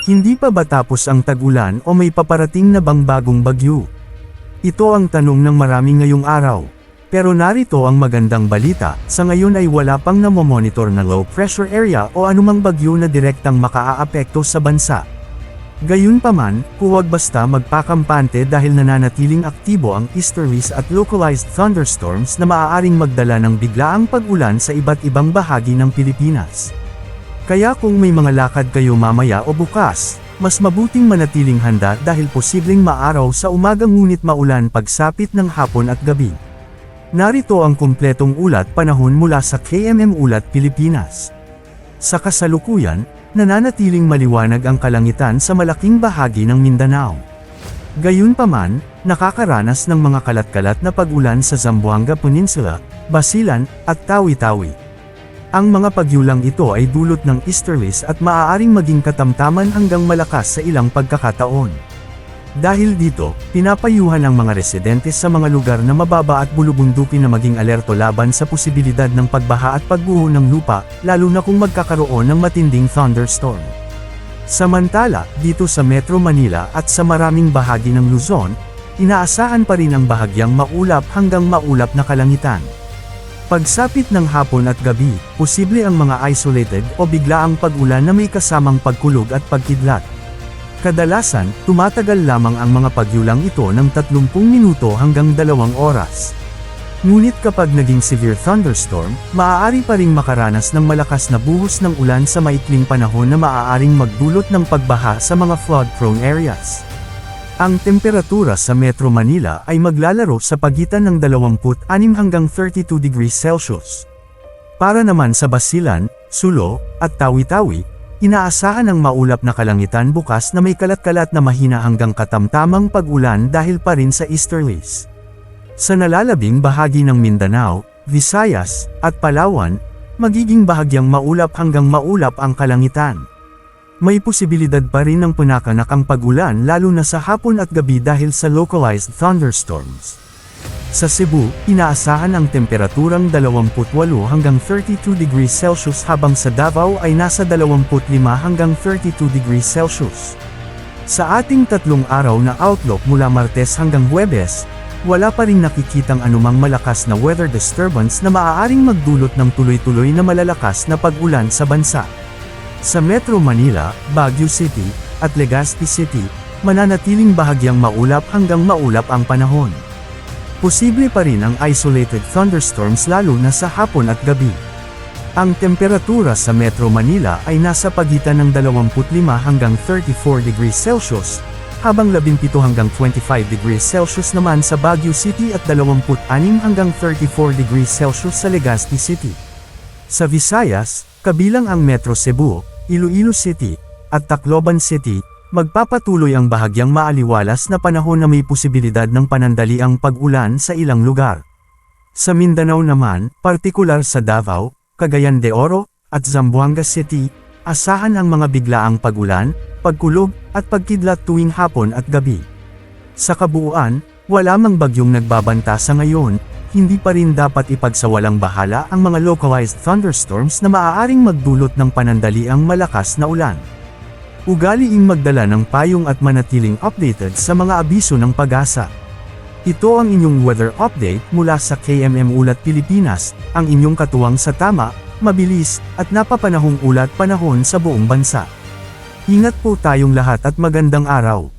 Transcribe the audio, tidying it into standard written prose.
Hindi pa ba tapos ang tag-ulan o may paparating na bang bagong bagyo? Ito ang tanong ng marami ngayong araw. Pero narito ang magandang balita, sa ngayon ay wala pang namomonitor na low pressure area o anumang bagyo na direktang makaaapekto sa bansa. Gayunpaman, huwag basta magpakampante dahil nananatiling aktibo ang easterlies at localized thunderstorms na maaaring magdala ng biglaang pag-ulan sa iba't ibang bahagi ng Pilipinas. Kaya kung may mga lakad kayo mamaya o bukas, mas mabuting manatiling handa dahil posibleng maaraw sa umaga ngunit maulan pagsapit ng hapon at gabi. Narito ang kumpletong ulat panahon mula sa KMM Ulat Pilipinas. Sa kasalukuyan, nananatiling maliwanag ang kalangitan sa malaking bahagi ng Mindanao. Gayunpaman, nakakaranas ng mga kalat-kalat na pag-ulan sa Zamboanga Peninsula, Basilan, at Tawi-Tawi. Ang mga pagyulang ito ay dulot ng easterlies at maaaring maging katamtaman hanggang malakas sa ilang pagkakataon. Dahil dito, pinapayuhan ang mga residente sa mga lugar na mababa at bulubundukin na maging alerto laban sa posibilidad ng pagbaha at pagguho ng lupa, lalo na kung magkakaroon ng matinding thunderstorm. Samantala, dito sa Metro Manila at sa maraming bahagi ng Luzon, inaasahan pa rin ang bahagyang maulap hanggang maulap na kalangitan. Pagsapit ng hapon at gabi, posible ang mga isolated o biglaang pag-ulan na may kasamang pagkulog at pagkidlat. Kadalasan, tumatagal lamang ang mga pagyulang ito ng 30 minuto hanggang 2 oras. Ngunit kapag naging severe thunderstorm, maaari pa ring makaranas ng malakas na buhos ng ulan sa maikling panahon na maaaring magdulot ng pagbaha sa mga flood-prone areas. Ang temperatura sa Metro Manila ay maglalaro sa pagitan ng 26 hanggang 32 degrees Celsius. Para naman sa Basilan, Sulo, at Tawi-Tawi, inaasahan ang maulap na kalangitan bukas na may kalat-kalat na mahina hanggang katamtamang pag-ulan dahil pa rin sa easterlies. Sa nalalabing bahagi ng Mindanao, Visayas, at Palawan, magiging bahagyang maulap hanggang maulap ang kalangitan. May posibilidad pa rin ng punakanak ang pag-ulan lalo na sa hapon at gabi dahil sa localized thunderstorms. Sa Cebu, inaasahan ang temperaturang 28 hanggang 32 degrees Celsius habang sa Davao ay nasa 25 hanggang 32 degrees Celsius. Sa ating 3 araw na outlook mula Martes hanggang Huwebes, wala pa ring nakikitang anumang malakas na weather disturbance na maaaring magdulot ng tuloy-tuloy na malalakas na pag-ulan sa bansa. Sa Metro Manila, Baguio City, at Legazpi City, mananatiling bahagyang maulap hanggang maulap ang panahon. Posible pa rin ang isolated thunderstorms lalo na sa hapon at gabi. Ang temperatura sa Metro Manila ay nasa pagitan ng 25 hanggang 34 degrees Celsius, habang 17 hanggang 25 degrees Celsius naman sa Baguio City at 26 hanggang 34 degrees Celsius sa Legazpi City. Sa Visayas, kabilang ang Metro Cebu, Iloilo City, at Tacloban City, magpapatuloy ang bahagyang maaliwalas na panahon na may posibilidad ng panandaliang pag-ulan sa ilang lugar. Sa Mindanao naman, partikular sa Davao, Cagayan de Oro, at Zamboanga City, asahan ang mga biglaang pag-ulan, pagkulog, at pagkidlat tuwing hapon at gabi. Sa kabuuan, wala mang bagyong nagbabanta sa ngayon, hindi pa rin dapat ipagsawalang bahala ang mga localized thunderstorms na maaaring magdulot ng panandaliang malakas na ulan. Ugaliing magdala ng payong at manatiling updated sa mga abiso ng pag-asa. Ito ang inyong weather update mula sa KMM Ulat Pilipinas, ang inyong katuwang sa tama, mabilis, at napapanahong ulat panahon sa buong bansa. Ingat po tayong lahat at magandang araw.